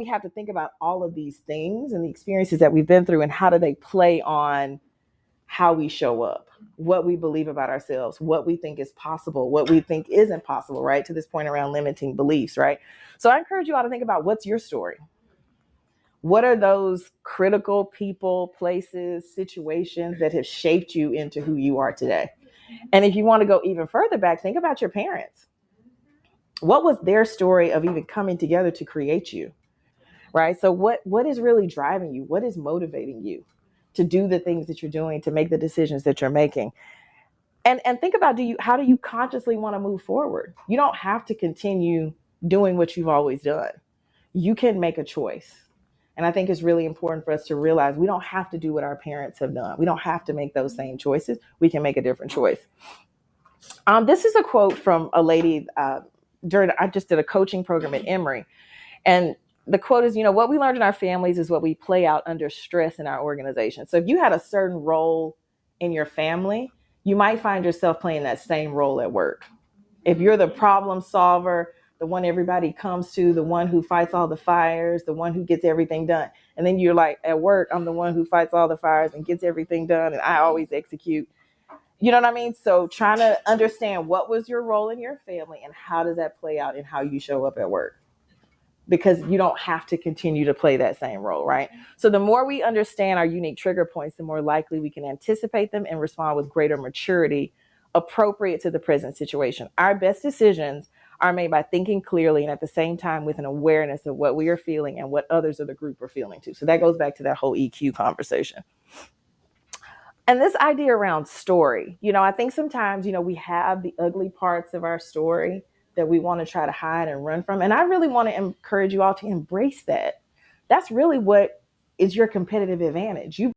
we have to think about all of these things and the experiences that we've been through and how do they play on how we show up, what we believe about ourselves, what we think is possible, what we think isn't possible, right? To this point around limiting beliefs, right? So I encourage you all to think about, what's your story? What are those critical people, places, situations that have shaped you into who you are today? And if you want to go even further back, think about your parents. What was their story of even coming together to create you? Right? So what is really driving you? What is motivating you to do the things that you're doing, to make the decisions that you're making? And think about, how do you consciously want to move forward? You don't have to continue doing what you've always done. You can make a choice. And I think it's really important for us to realize we don't have to do what our parents have done. We don't have to make those same choices. We can make a different choice. This is a quote from a lady I just did a coaching program at Emory. And the quote is, what we learned in our families is what we play out under stress in our organization. So if you had a certain role in your family, you might find yourself playing that same role at work. If you're the problem solver, the one everybody comes to, the one who fights all the fires, the one who gets everything done. And then you're like, at work, I'm the one who fights all the fires and gets everything done, and I always execute. You know what I mean? So trying to understand what was your role in your family and how does that play out in how you show up at work? Because you don't have to continue to play that same role, right? So the more we understand our unique trigger points, the more likely we can anticipate them and respond with greater maturity appropriate to the present situation. Our best decisions are made by thinking clearly and at the same time with an awareness of what we are feeling and what others of the group are feeling too. So that goes back to that whole EQ conversation. And this idea around story, I think sometimes, we have the ugly parts of our story that we want to try to hide and run from. And I really want to encourage you all to embrace that. That's really what is your competitive advantage. You